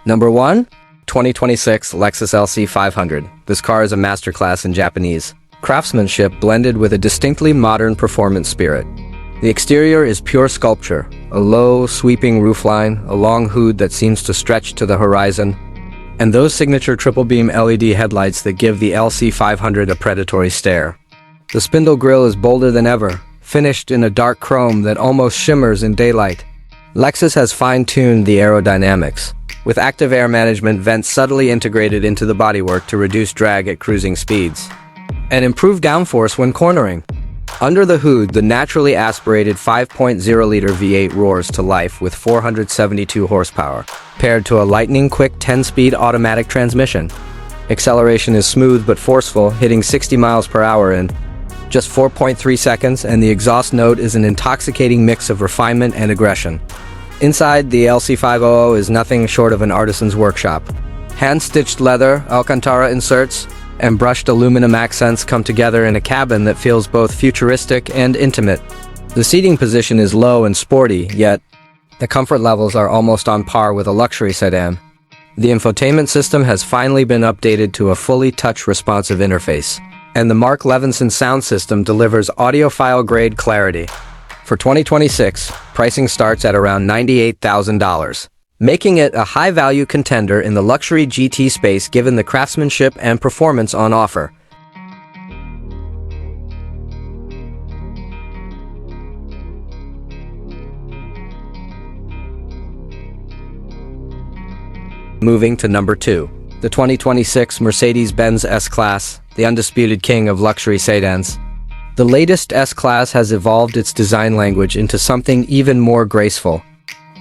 Number 1. 2026 Lexus LC500. This car is a masterclass in Japanese craftsmanship blended with a distinctly modern performance spirit. The exterior is pure sculpture, a low, sweeping roofline, a long hood that seems to stretch to the horizon, and those signature triple-beam LED headlights that give the LC500 a predatory stare. The spindle grille is bolder than ever, finished in a dark chrome that almost shimmers in daylight. Lexus has fine-tuned the aerodynamics, with active air management vents subtly integrated into the bodywork to reduce drag at cruising speeds, and improve downforce when cornering. Under the hood, the naturally aspirated 5.0-liter V8 roars to life with 472 horsepower, paired to a lightning-quick 10-speed automatic transmission. Acceleration is smooth but forceful, hitting 60 miles per hour in just 4.3 seconds, and the exhaust note is an intoxicating mix of refinement and aggression. Inside, the LC500 is nothing short of an artisan's workshop. Hand-stitched leather, Alcantara inserts, and brushed aluminum accents come together in a cabin that feels both futuristic and intimate. The seating position is low and sporty, yet the comfort levels are almost on par with a luxury sedan. The infotainment system has finally been updated to a fully touch-responsive interface, and the Mark Levinson sound system delivers audiophile-grade clarity. For 2026, pricing starts at around $98,000, making it a high-value contender in the luxury GT space given the craftsmanship and performance on offer. Moving to number 2. The 2026 Mercedes-Benz S-Class, the undisputed king of luxury sedans. The latest S-Class has evolved its design language into something even more graceful.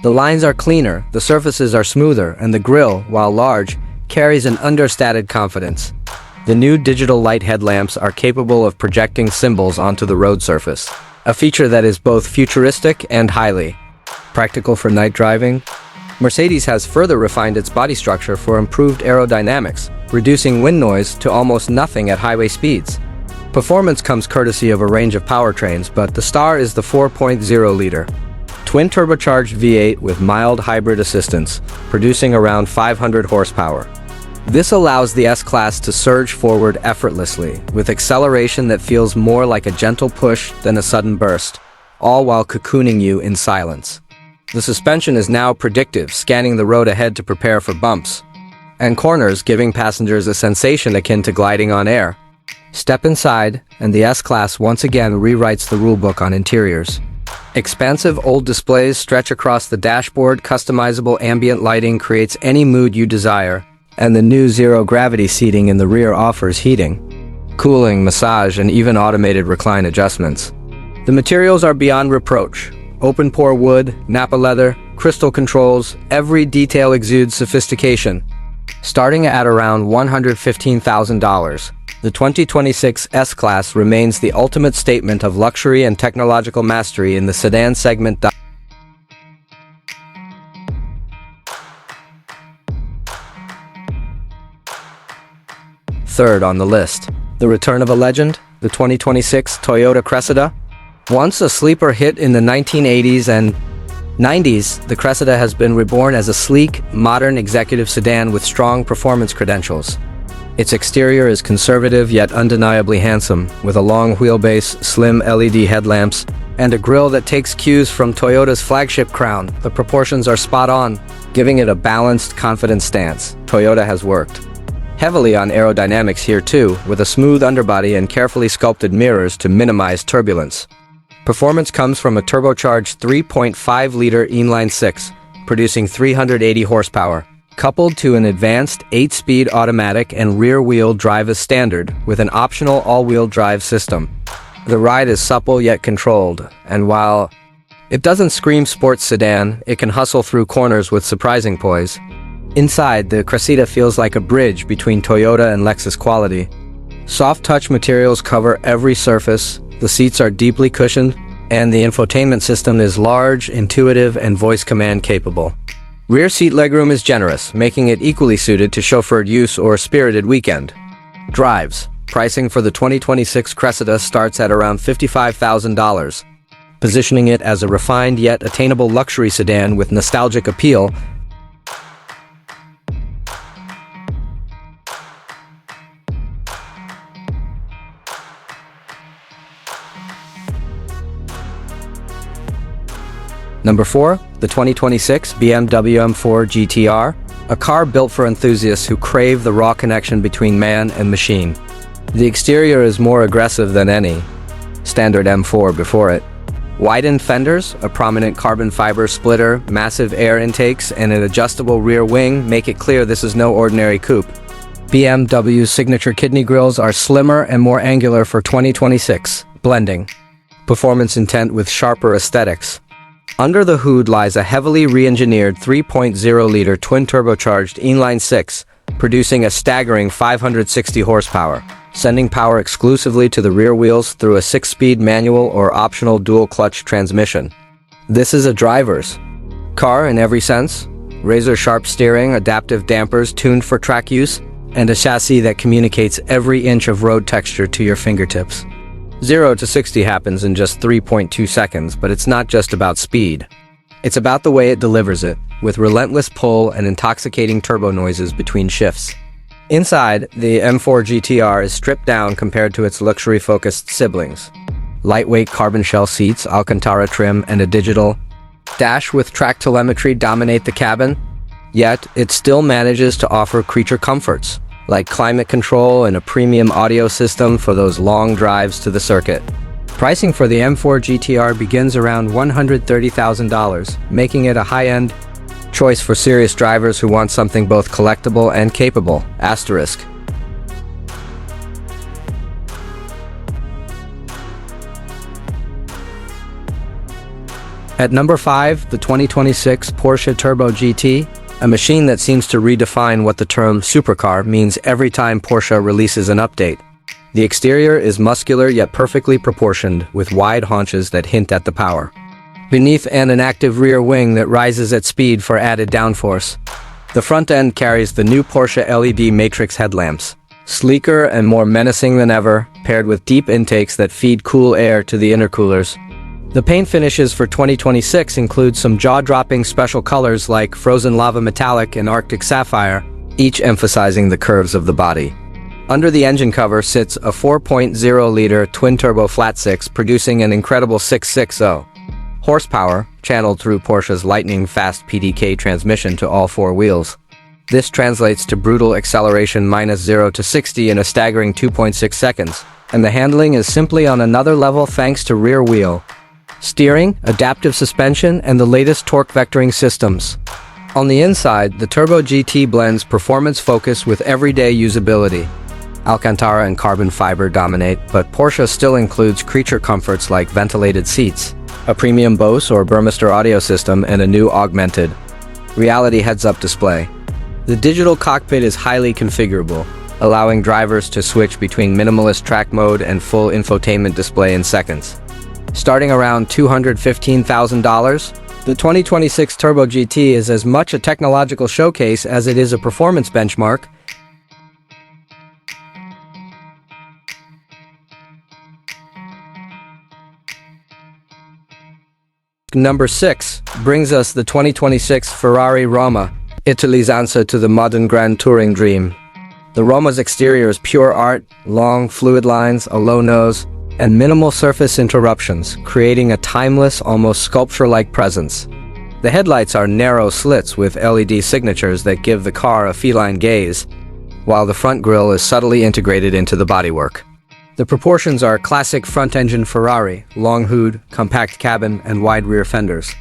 The lines are cleaner, the surfaces are smoother, and the grille, while large, carries an understated confidence. The new digital light headlamps are capable of projecting symbols onto the road surface, a feature that is both futuristic and highly practical for night driving. Mercedes has further refined its body structure for improved aerodynamics, reducing wind noise to almost nothing at highway speeds. Performance comes courtesy of a range of powertrains, but the star is the 4.0-liter twin-turbocharged V8 with mild hybrid assistance, producing around 500 horsepower. This allows the S-Class to surge forward effortlessly, with acceleration that feels more like a gentle push than a sudden burst, all while cocooning you in silence. The suspension is now predictive, scanning the road ahead to prepare for bumps and corners, giving passengers a sensation akin to gliding on air. Step inside, and the S-Class once again rewrites the rulebook on interiors. Expansive old displays stretch across the dashboard, customizable ambient lighting creates any mood you desire, and the new zero-gravity seating in the rear offers heating, cooling, massage, and even automated recline adjustments. The materials are beyond reproach. Open-pore wood, Napa leather, crystal controls, every detail exudes sophistication. Starting at around $115,000, the 2026 S-Class remains the ultimate statement of luxury and technological mastery in the sedan segment. Third on the list, the return of a legend, the 2026 Toyota Cressida. Once a sleeper hit in the 1980s and 90s, the Cressida has been reborn as a sleek, modern executive sedan with strong performance credentials. Its exterior is conservative yet undeniably handsome, with a long wheelbase, slim LED headlamps, and a grille that takes cues from Toyota's flagship crown. The proportions are spot on, giving it a balanced, confident stance. Toyota has worked heavily on aerodynamics here too, with a smooth underbody and carefully sculpted mirrors to minimize turbulence. Performance comes from a turbocharged 3.5-liter inline-six, producing 380 horsepower. Coupled to an advanced 8-speed automatic and rear-wheel drive as standard, with an optional all-wheel drive system. The ride is supple yet controlled, and while it doesn't scream sports sedan, it can hustle through corners with surprising poise. Inside, the Cressida feels like a bridge between Toyota and Lexus quality. Soft-touch materials cover every surface, the seats are deeply cushioned, and the infotainment system is large, intuitive, and voice command capable. Rear seat legroom is generous, making it equally suited to chauffeured use or a spirited weekend. Drives. Pricing for the 2026 Cressida starts at around $55,000, positioning it as a refined yet attainable luxury sedan with nostalgic appeal. Number 4, the 2026 BMW M4 GTR, a car built for enthusiasts who crave the raw connection between man and machine. The exterior is more aggressive than any standard M4 before it. Widened fenders, a prominent carbon fiber splitter, massive air intakes, and an adjustable rear wing make it clear this is no ordinary coupe. BMW's signature kidney grills are slimmer and more angular for 2026, blending performance intent with sharper aesthetics. Under the hood lies a heavily re-engineered 3.0-liter twin-turbocharged inline-six, producing a staggering 560 horsepower, sending power exclusively to the rear wheels through a 6-speed manual or optional dual-clutch transmission. This is a driver's car in every sense. Razor-sharp steering, adaptive dampers tuned for track use, and a chassis that communicates every inch of road texture to your fingertips. 0 to 60 happens in just 3.2 seconds, but it's not just about speed. It's about the way it delivers it, with relentless pull and intoxicating turbo noises between shifts. Inside, the M4 GTR is stripped down compared to its luxury-focused siblings. Lightweight carbon shell seats, Alcantara trim, and a digital dash with track telemetry dominate the cabin, yet it still manages to offer creature comforts, like climate control and a premium audio system for those long drives to the circuit. Pricing for the M4 GTR begins around $130,000, making it a high-end choice for serious drivers who want something both collectible and capable. Asterisk. At number 5, the 2026 Porsche Turbo GT, a machine that seems to redefine what the term supercar means every time Porsche releases an update. The exterior is muscular yet perfectly proportioned, with wide haunches that hint at the power beneath and an active rear wing that rises at speed for added downforce. The front end carries the new Porsche LED matrix headlamps, sleeker and more menacing than ever, paired with deep intakes that feed cool air to the intercoolers. The paint finishes for 2026 include some jaw-dropping special colors like Frozen Lava Metallic and Arctic Sapphire, each emphasizing the curves of the body. Under the engine cover sits a 4.0-liter twin-turbo flat-six producing an incredible 660 horsepower, channeled through Porsche's lightning-fast PDK transmission to all four wheels. This translates to brutal acceleration -0 to 60 in a staggering 2.6 seconds, and the handling is simply on another level thanks to rear wheel steering, adaptive suspension, and the latest torque vectoring systems. On the inside, the Turbo GT blends performance focus with everyday usability. Alcantara and carbon fiber dominate, but Porsche still includes creature comforts like ventilated seats, a premium Bose or Burmester audio system, and a new augmented reality heads-up display. The digital cockpit is highly configurable, allowing drivers to switch between minimalist track mode and full infotainment display in seconds. Starting around $215,000, the 2026 Turbo GT is as much a technological showcase as it is a performance benchmark. Number 6 brings us the 2026 Ferrari RAM, Italy's answer to the modern Grand Touring dream. The Roma's exterior is pure art, long, fluid lines, a low nose, and minimal surface interruptions, creating a timeless, almost sculpture-like presence. The headlights are narrow slits with LED signatures that give the car a feline gaze, while the front grille is subtly integrated into the bodywork. The proportions are classic front-engine Ferrari, long hood, compact cabin, and wide rear fenders.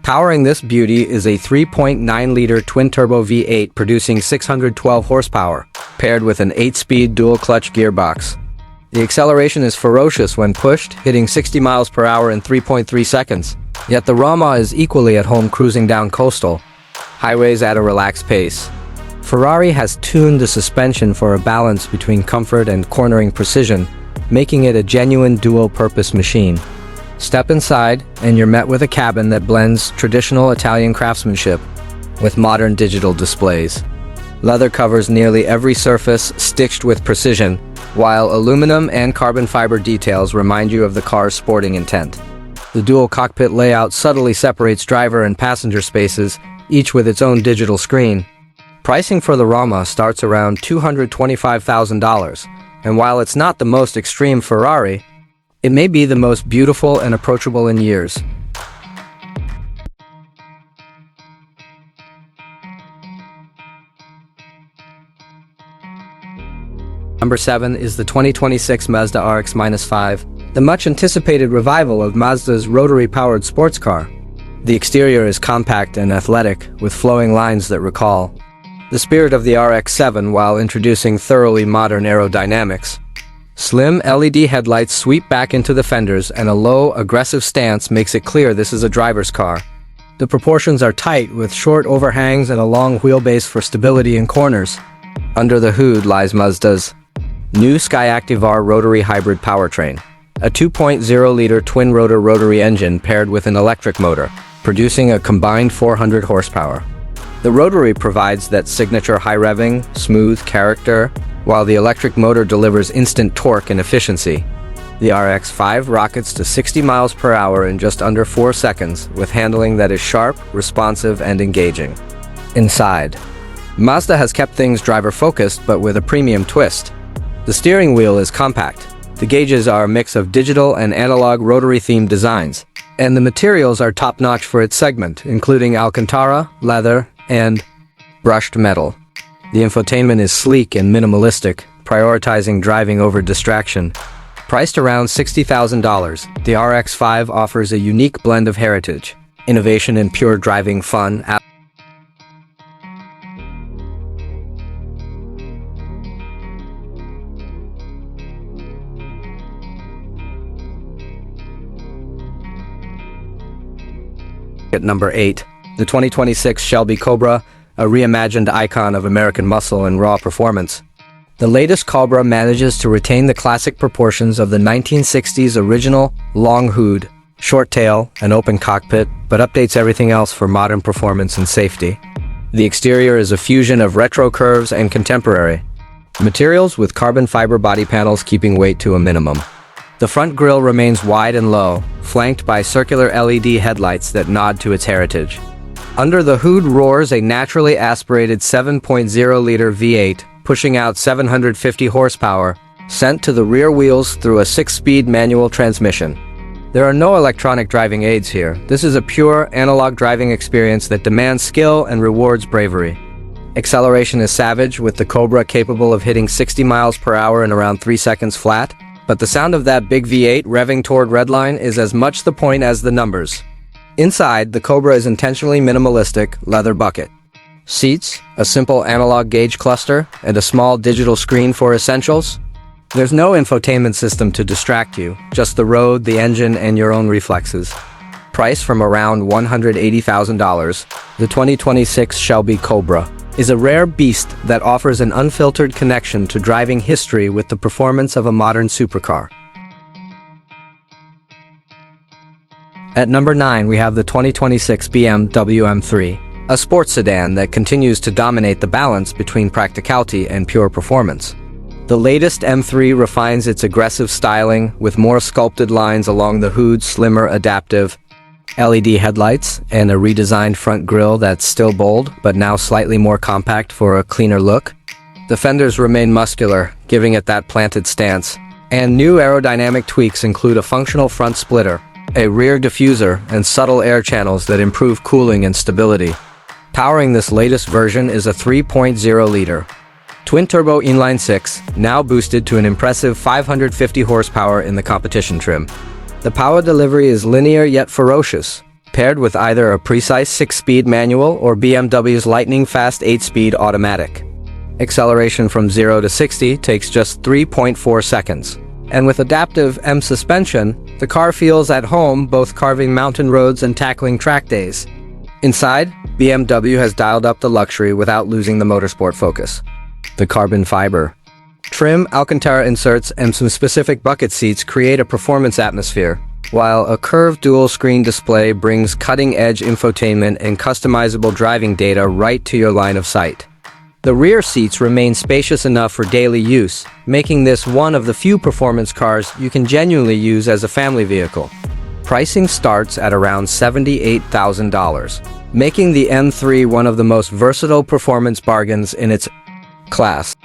Powering this beauty is a 3.9-liter twin-turbo V8 producing 612 horsepower, paired with an 8-speed dual-clutch gearbox. The acceleration is ferocious when pushed, hitting 60 miles per hour in 3.3 seconds. Yet the Rama is equally at home cruising down coastal highways at a relaxed pace. Ferrari has tuned the suspension for a balance between comfort and cornering precision, making it a genuine dual-purpose machine. Step inside, and you're met with a cabin that blends traditional Italian craftsmanship with modern digital displays. Leather covers nearly every surface, stitched with precision, while aluminum and carbon fiber details remind you of the car's sporting intent. The dual cockpit layout subtly separates driver and passenger spaces, each with its own digital screen. Pricing for the Rama starts around $225,000, and while it's not the most extreme Ferrari, it may be the most beautiful and approachable in years. Number 7 is the 2026 Mazda RX-5, the much-anticipated revival of Mazda's rotary-powered sports car. The exterior is compact and athletic, with flowing lines that recall the spirit of the RX-7 while introducing thoroughly modern aerodynamics. Slim LED headlights sweep back into the fenders, and a low, aggressive stance makes it clear this is a driver's car. The proportions are tight, with short overhangs and a long wheelbase for stability in corners. Under the hood lies Mazda's new Skyactiv R rotary hybrid powertrain, a 2.0-liter twin-rotor rotary engine paired with an electric motor, producing a combined 400 horsepower. The rotary provides that signature high-revving, smooth character, while the electric motor delivers instant torque and efficiency. The RX-5 rockets to 60 miles per hour in just under 4 seconds, with handling that is sharp, responsive, and engaging. Inside, Mazda has kept things driver-focused but with a premium twist. The steering wheel is compact. The gauges are a mix of digital and analog rotary-themed designs, and the materials are top-notch for its segment, including Alcantara, leather, and brushed metal. The infotainment is sleek and minimalistic, prioritizing driving over distraction. Priced around $60,000, the RX-5 offers a unique blend of heritage, innovation, and pure driving fun. At number 8, the 2026 Shelby Cobra, a reimagined icon of American muscle and raw performance. The latest Cobra manages to retain the classic proportions of the 1960s original long hood, short tail, and open cockpit, but updates everything else for modern performance and safety. The exterior is a fusion of retro curves and contemporary materials, with carbon fiber body panels keeping weight to a minimum. The front grille remains wide and low, flanked by circular LED headlights that nod to its heritage. Under the hood roars a naturally aspirated 7.0-liter V8, pushing out 750 horsepower, sent to the rear wheels through a 6-speed manual transmission. There are no electronic driving aids here. This is a pure, analog driving experience that demands skill and rewards bravery. Acceleration is savage, with the Cobra capable of hitting 60 miles per hour in around 3 seconds flat, but the sound of that big V8 revving toward redline is as much the point as the numbers. Inside, the Cobra is intentionally minimalistic, leather bucket seats, a simple analog gauge cluster, and a small digital screen for essentials. There's no infotainment system to distract you, just the road, the engine, and your own reflexes. Price from around $180,000, the 2026 Shelby Cobra is a rare beast that offers an unfiltered connection to driving history with the performance of a modern supercar. At number 9, we have the 2026 BMW M3, a sports sedan that continues to dominate the balance between practicality and pure performance. The latest M3 refines its aggressive styling with more sculpted lines along the hood, slimmer, adaptive LED headlights, and a redesigned front grille that's still bold, but now slightly more compact for a cleaner look. The fenders remain muscular, giving it that planted stance, and new aerodynamic tweaks include a functional front splitter, a rear diffuser, and subtle air channels that improve cooling and stability. Powering this latest version is a 3.0-liter twin-turbo inline-6, now boosted to an impressive 550 horsepower in the competition trim. The power delivery is linear yet ferocious, paired with either a precise 6-speed manual or BMW's lightning-fast 8-speed automatic. Acceleration from 0 to 60 takes just 3.4 seconds. And with adaptive M suspension, the car feels at home both carving mountain roads and tackling track days. Inside, BMW has dialed up the luxury without losing the motorsport focus. The carbon fiber trim, Alcantara inserts, and some specific bucket seats create a performance atmosphere, while a curved dual-screen display brings cutting-edge infotainment and customizable driving data right to your line of sight. The rear seats remain spacious enough for daily use, making this one of the few performance cars you can genuinely use as a family vehicle. Pricing starts at around $78,000, making the M3 one of the most versatile performance bargains in its class.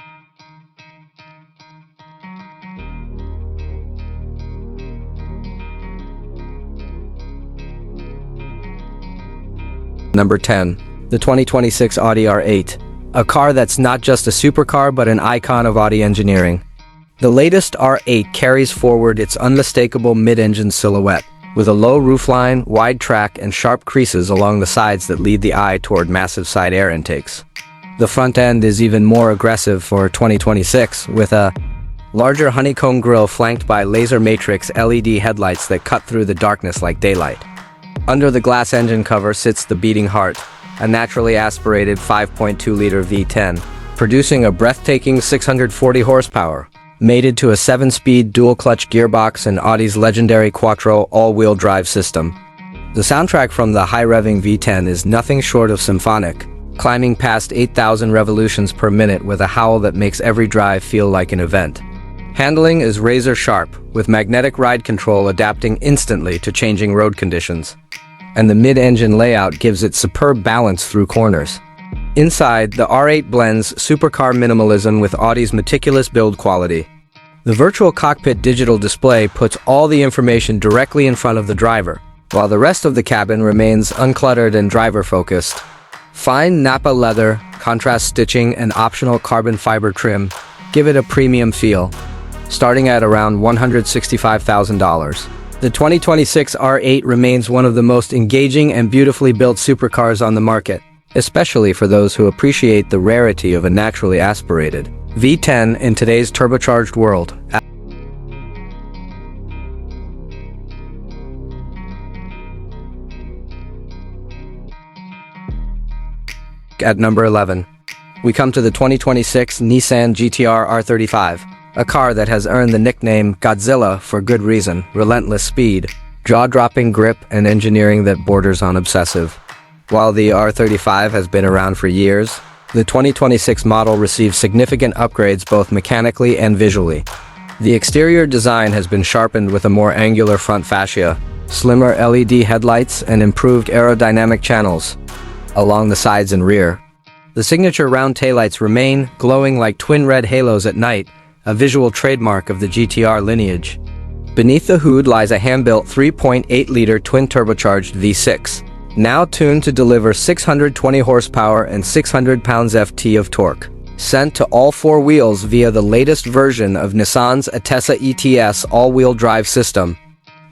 Number 10. The 2026 Audi R8. A car that's not just a supercar but an icon of Audi engineering. The latest R8 carries forward its unmistakable mid-engine silhouette, with a low roofline, wide track, and sharp creases along the sides that lead the eye toward massive side air intakes. The front end is even more aggressive for 2026, with a larger honeycomb grille flanked by laser matrix LED headlights that cut through the darkness like daylight. Under the glass engine cover sits the beating heart, a naturally aspirated 5.2-liter V10, producing a breathtaking 640 horsepower, mated to a 7-speed dual-clutch gearbox and Audi's legendary Quattro all-wheel drive system. The soundtrack from the high-revving V10 is nothing short of symphonic, climbing past 8,000 revolutions per minute with a howl that makes every drive feel like an event. Handling is razor-sharp, with magnetic ride control adapting instantly to changing road conditions. And the mid-engine layout gives it superb balance through corners. Inside, the R8 blends supercar minimalism with Audi's meticulous build quality. The virtual cockpit digital display puts all the information directly in front of the driver, while the rest of the cabin remains uncluttered and driver-focused. Fine Nappa leather, contrast stitching, and optional carbon fiber trim give it a premium feel, starting at around $165,000. The 2026 R8 remains one of the most engaging and beautifully built supercars on the market, especially for those who appreciate the rarity of a naturally aspirated V10 in today's turbocharged world. At number 11, we come to the 2026 Nissan GTR R35, a car that has earned the nickname Godzilla for good reason: relentless speed, jaw-dropping grip, and engineering that borders on obsessive. While the R35 has been around for years, the 2026 model receives significant upgrades both mechanically and visually. The exterior design has been sharpened with a more angular front fascia, slimmer LED headlights, and improved aerodynamic channels along the sides and rear. The signature round taillights remain, glowing like twin red halos at night, a visual trademark of the GTR lineage. Beneath the hood lies a hand-built 3.8-liter twin-turbocharged V6, now tuned to deliver 620 horsepower and 600 pounds-ft of torque, sent to all four wheels via the latest version of Nissan's Atessa ETS all-wheel drive system.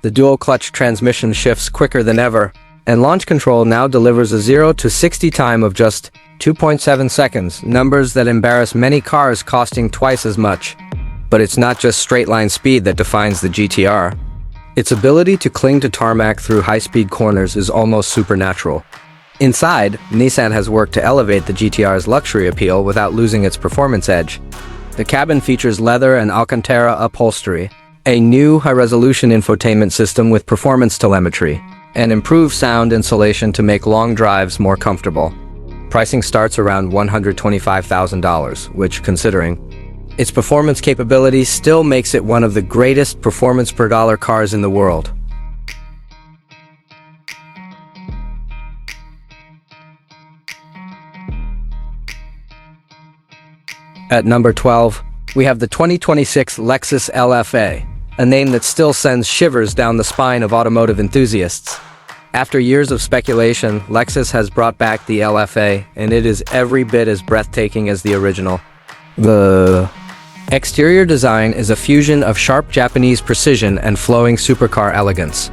The dual-clutch transmission shifts quicker than ever, and launch control now delivers a 0 to 60 time of just 2.7 seconds, numbers that embarrass many cars costing twice as much. But it's not just straight-line speed that defines the GTR. Its ability to cling to tarmac through high-speed corners is almost supernatural. Inside, Nissan has worked to elevate the GTR's luxury appeal without losing its performance edge. The cabin features leather and Alcantara upholstery, a new high-resolution infotainment system with performance telemetry, and improved sound insulation to make long drives more comfortable. Pricing starts around $125,000, which, considering its performance capability, still makes it one of the greatest performance per dollar cars in the world. At number 12, we have the 2026 Lexus LFA, a name that still sends shivers down the spine of automotive enthusiasts. After years of speculation, Lexus has brought back the LFA, and it is every bit as breathtaking as the original. The exterior design is a fusion of sharp Japanese precision and flowing supercar elegance.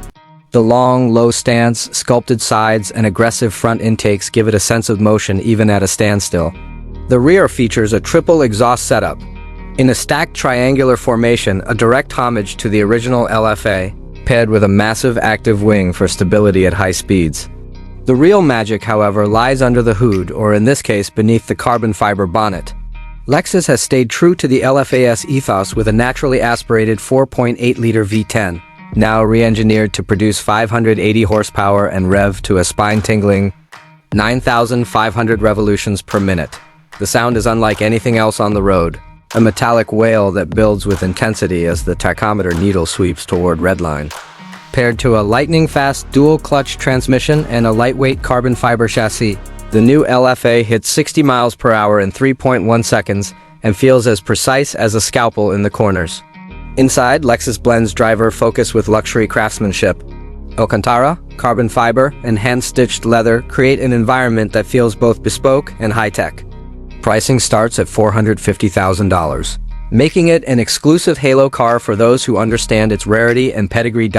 The long, low stance, sculpted sides, and aggressive front intakes give it a sense of motion even at a standstill. The rear features a triple exhaust setup, in a stacked triangular formation, a direct homage to the original LFA, paired with a massive active wing for stability at high speeds. The real magic, however, lies under the hood, or in this case, beneath the carbon fiber bonnet. Lexus has stayed true to the LFA's ethos with a naturally aspirated 4.8-liter V10, now re-engineered to produce 580 horsepower and rev to a spine-tingling 9,500 revolutions per minute. The sound is unlike anything else on the road, a metallic wail that builds with intensity as the tachometer needle sweeps toward redline. Paired to a lightning-fast dual-clutch transmission and a lightweight carbon fiber chassis, the new LFA hits 60 miles per hour in 3.1 seconds and feels as precise as a scalpel in the corners. Inside, Lexus blends driver focus with luxury craftsmanship. Alcantara, carbon fiber, and hand-stitched leather create an environment that feels both bespoke and high-tech. Pricing starts at $450,000, making it an exclusive halo car for those who understand its rarity and pedigree.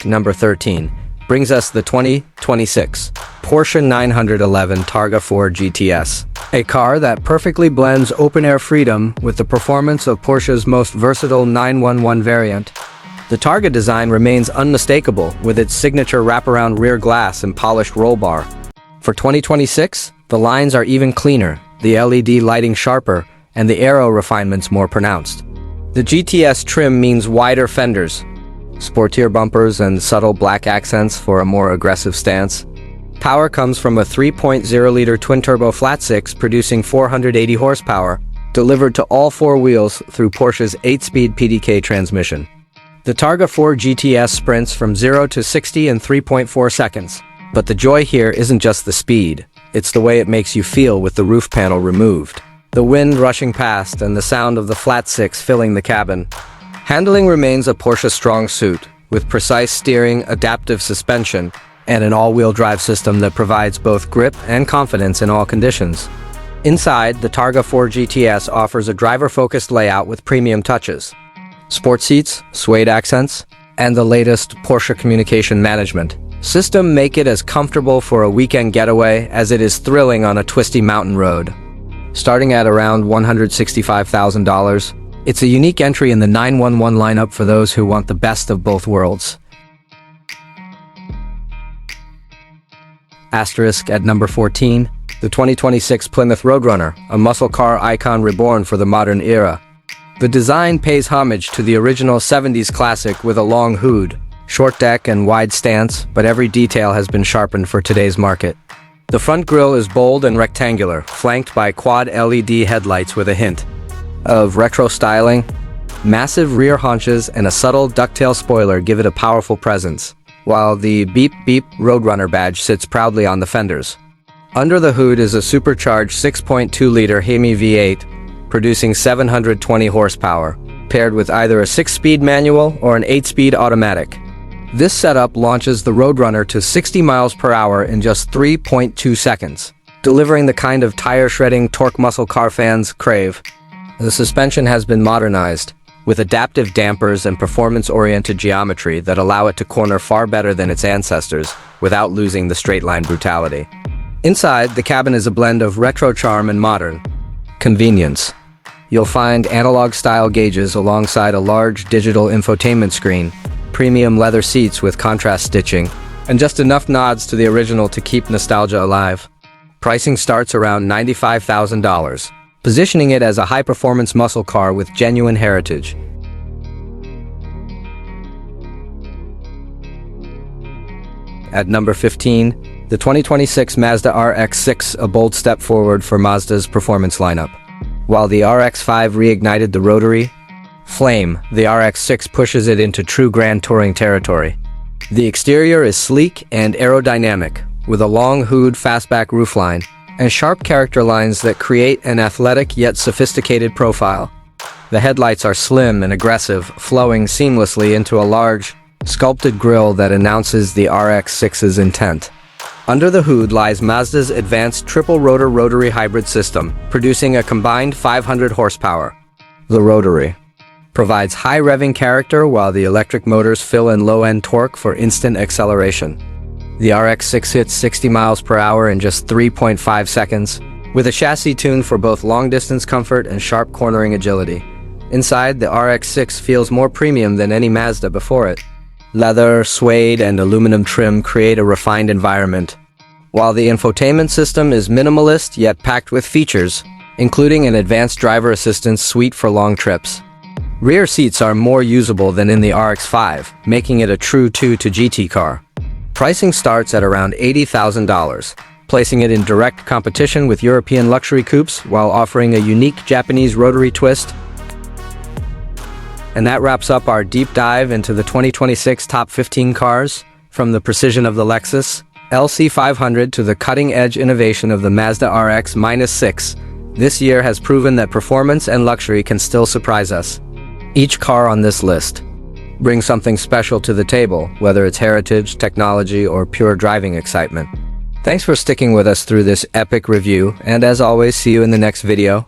Number 13 brings us the 2026 Porsche 911 Targa 4 GTS, a car that perfectly blends open-air freedom with the performance of Porsche's most versatile 911 variant. The Targa design remains unmistakable with its signature wraparound rear glass and polished roll bar. For 2026, the lines are even cleaner, the LED lighting sharper, and the aero refinements more pronounced. The GTS trim means wider fenders, sportier bumpers, and subtle black accents for a more aggressive stance. Power comes from a 3.0-liter twin-turbo flat-six producing 480 horsepower, delivered to all four wheels through Porsche's 8-speed PDK transmission. The Targa 4 GTS sprints from 0 to 60 in 3.4 seconds. But the joy here isn't just the speed, it's the way it makes you feel with the roof panel removed. The wind rushing past and the sound of the flat-six filling the cabin. Handling remains a Porsche strong suit, with precise steering, adaptive suspension, and an all-wheel drive system that provides both grip and confidence in all conditions. Inside, the Targa 4 GTS offers a driver-focused layout with premium touches. Sports seats, suede accents, and the latest Porsche communication management system make it as comfortable for a weekend getaway as it is thrilling on a twisty mountain road. Starting at around $165,000, it's a unique entry in the 911 lineup for those who want the best of both worlds. Asterisk at number 14, the 2026 Plymouth Roadrunner, a muscle car icon reborn for the modern era. The design pays homage to the original 70s classic with a long hood, short deck, and wide stance, but every detail has been sharpened for today's market. The front grille is bold and rectangular, flanked by quad LED headlights with a hint of retro styling. Massive rear haunches and a subtle ducktail spoiler give it a powerful presence, while the beep beep Roadrunner badge sits proudly on the fenders. Under the hood is a supercharged 6.2-liter Hemi V8, producing 720 horsepower, paired with either a 6-speed manual or an 8-speed automatic. This setup launches the Roadrunner to 60 miles per hour in just 3.2 seconds, delivering the kind of tire-shredding torque muscle car fans crave. The suspension has been modernized, with adaptive dampers and performance-oriented geometry that allow it to corner far better than its ancestors without losing the straight-line brutality. Inside, the cabin is a blend of retro charm and modern convenience. You'll find analog-style gauges alongside a large digital infotainment screen, premium leather seats with contrast stitching, and just enough nods to the original to keep nostalgia alive. Pricing starts around $95,000. Positioning it as a high-performance muscle car with genuine heritage. At number 15, the 2026 Mazda RX6, a bold step forward for Mazda's performance lineup. While the RX5 reignited the rotary flame, the RX6 pushes it into true grand touring territory. The exterior is sleek and aerodynamic, with a long hood fastback roofline and sharp character lines that create an athletic yet sophisticated profile. The headlights are slim and aggressive, flowing seamlessly into a large, sculpted grille that announces the RX6's intent. Under the hood lies Mazda's advanced triple-rotor rotary hybrid system, producing a combined 500 horsepower. The rotary provides high revving character while the electric motors fill in low-end torque for instant acceleration. The RX6 hits 60 miles per hour in just 3.5 seconds, with a chassis tuned for both long-distance comfort and sharp cornering agility. Inside, the RX6 feels more premium than any Mazda before it. Leather, suede, and aluminum trim create a refined environment, while the infotainment system is minimalist yet packed with features, including an advanced driver assistance suite for long trips. Rear seats are more usable than in the RX5, making it a true 2 to GT car. Pricing starts at around $80,000, placing it in direct competition with European luxury coupes while offering a unique Japanese rotary twist. And that wraps up our deep dive into the 2026 top 15 cars, from the precision of the Lexus LC500 to the cutting-edge innovation of the Mazda RX-6. This year has proven that performance and luxury can still surprise us. Each car on this list brings something special to the table, whether it's heritage, technology, or pure driving excitement. Thanks for sticking with us through this epic review, and as always, see you in the next video.